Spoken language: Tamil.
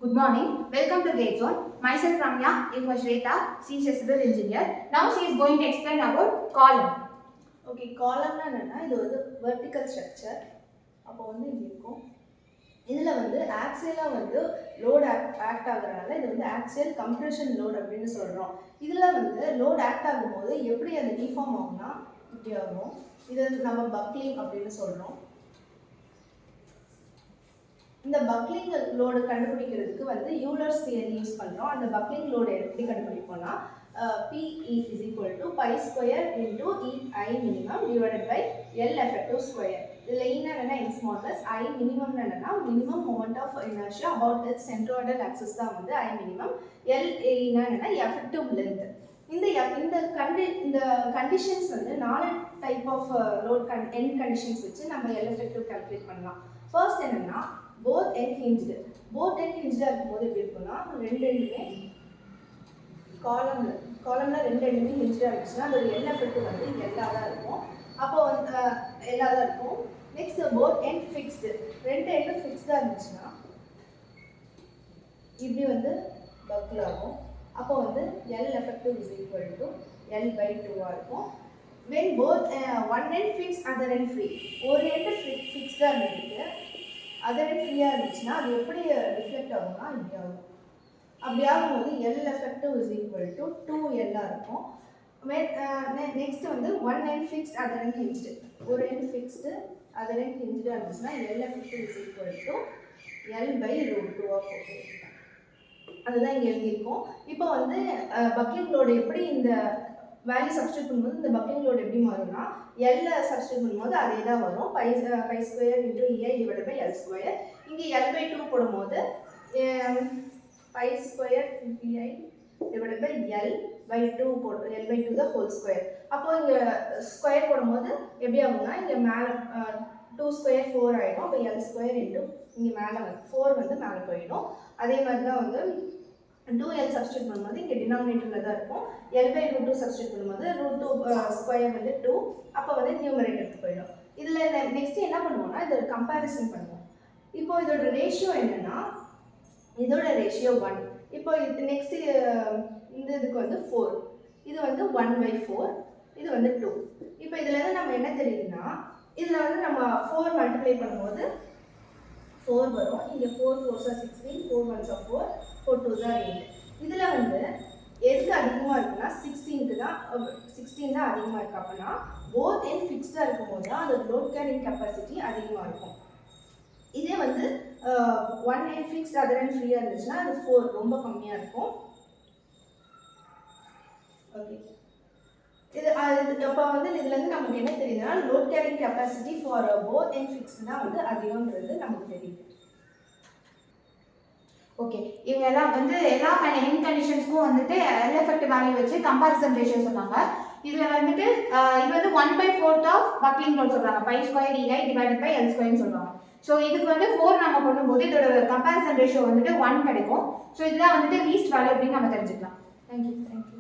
Good morning. Welcome to GATEZONE. Myself Ramya, Shweta, she is a civil engineer. Now she is going to explain about column. Okay, column na இது வந்து vertical structure. அப்போ வந்து இங்க இருக்கும். இதுல வந்து ஆக்சியலா வந்து லோட் ஆக்ட் ஆகுறனால இது வந்து ஆக்சியல் கம்ப்ரெஷன் லோட் அப்படின்னு சொல்றோம். இதுல வந்து லோட் ஆக்ட் ஆகும்போது எப்படி அது டிஃபார்ம் ஆகும்னா இப்படி ஆகும். இது நம்ம பக்லிங் அப்படின்னு சொல்றோம். இந்த பக்லிங் லோடு கண்டுபிடிக்கிறதுக்கு வந்து யூலர்ஸ் தியரி யூஸ் பண்றோம். அந்த பக்லிங் லோடு எப்படி கண்டுபிடிப்போம்னா PE is equal to pi square into EI minimum divided by L effective square. இதுல E என்னன்னா N smallest, I minimum என்னன்னா minimum moment of inertia about its centroidal axis தான் வந்து I minimum. L என்னன்னா effective length. இந்த கண்டிஷன்ஸ் வந்து நாலு type of load end conditions வச்சு நம்ம L effective கால்குலேட் பண்ணலாம். ஃபர்ஸ்ட் என்னன்னா both end hinged இருக்கும்போது எப்படி இருக்கும்னா ரெண்டுமே காலம்ல ரெண்டு எண்டுமே ஹிஞ்ச்டா இருந்துச்சுன்னா அதோட எல் எஃபெக்ட் வந்து எல்லா தான் இருக்கும். அப்போ வந்து எல்லா தான் இருக்கும். நெக்ஸ்ட் போத் எண்ட் ஃபிக்ஸ்டு, ரெண்டு எண்டும் ஃபிக்ஸ்டா இருந்துச்சுன்னா இப்படி வந்து பக்கிள் ஆகும். அப்போ வந்து L effective is equal to L by 2 இருக்கும். when both one end fixed other end free, ஒரு எண்டு ஃபிக்ஸ்டா இருந்துட்டு அதர் எண்ட் ஃப்ரீயா இருந்துச்சுன்னா அது எப்படி ரிஃப்ளெக்ட் ஆகும்னா இப்படி ஆகும். அப்படி ஆகும்போது L effective is equal to 2L இருக்கும். நெக்ஸ்ட் வந்து one end fixed other end hinged, ஒரு எண்ட் ஃபிக்ஸ்டு அதர் எண்ட் ஹிஞ்ச்டா இருந்துச்சுன்னா L effective is equal to L by √2 okay. அதுதான் இங்கே எழுதியிருக்கோம். இப்போ வந்து பக்லிங் லோடு எப்படி இந்த வேல்யூ சப்ஸ்டியூட் பண்ணும்போது இந்த பக்லிங் லோடு எப்படி மாறும்னா L சப்ஸ்டியூட் பண்ணும்போது அதே தான் வரும். Pi square into EI divided by L square. இங்கே L பை 2 போடும்போது pi square into EI divided by L by 2 போட்டு L by 2 the whole square. அப்போ இங்க ஸ்கொயர் போடும்போது எப்படி ஆகும்னா இங்க மேல 2 ஸ்கொயர் 4 ஆயிடும். அப்போ L ஸ்கொயர் இன்டு இங்க மேல 4 வந்து மேல போயிடும். அதே மாதிரி தான் வந்து 2L சப்ஸ்டிட்யூட் பண்ணும்போது இங்க டினாமினேட்டர்ல தான் இருக்கும். L by √2 சப்ஸ்டிட்யூட் பண்ணும்போது √2 ஸ்கொயர் வந்து 2, அப்போ வந்து நியூமரேட்டருக்கு போயிடும். இதுல நெக்ஸ்ட் என்ன பண்ணுவோம்னா இதோட கம்பேரிசன் பண்ணுவோம். இப்போ இதோட ரேஷியோ என்னன்னா இதோட ரேஷியோ 1. இப்போ இது நெக்ஸ்ட் இந்த இதுக்கு வந்து 4, இது வந்து 1/4, இது வந்து 2. இப்போ இதுல இருந்து நம்ம என்ன தெரியுதுன்னா இதுல வந்து நம்ம 4 மல்டிப்ளை பண்ணும்போது 4 வரும். இங்க 4 4s are 16, 4 1s are 4, 4 2s are 8. இதுல வந்து எதுக்கு அதிகமா இருக்குன்னா 16 தான் அதிகமா இருக்கு. அப்பனா போத் எண்ட் ஃபிக்ஸ்டா இருக்கும்போது தான் அந்த லோட் கேரிங் கெபாசிட்டி அதிகமா இருக்கும். இதே வந்து one end fixed other end ஃப்ரீயா இருந்துச்சுன்னா அது 4 ரொம்ப கம்மியா இருக்கும். ஓகே, இது அப்போ வந்து இதுல இருந்து நமக்கு என்ன தெரியுதுன்னா load carrying capacity for both end fixed தான் வந்து அதிகம்ன்றது நமக்கு தெரியுது. ஓகே, இவங்க எல்லாம் வந்து எல்லா எண்ட் கண்டிஷன்ஸ்க்கும் வந்துட்டு எல் எஃபெக்ட் வேல்யூ வச்சு கம்பேரிசன் ரேஷியோ சொன்னாங்க. இதுல வந்துட்டு இது வந்து 1/4 ஆஃப் பக்லிங் லோட் சொல்றாங்க. Pi square EI divided by L ஸ்கொயர்னு சொல்றாங்க. ஸோ இதுக்கு வந்து 4 நம்ம பண்ணும்போது இதோட கம்பேரிசன் ரேஷியோ வந்துட்டு 1 கிடைக்கும். ஸோ இதுதான் வந்துட்டு லீஸ்ட் வேல்யூ அப்படின்னு நம்ம தெரிஞ்சுக்கலாம். தேங்க்யூ.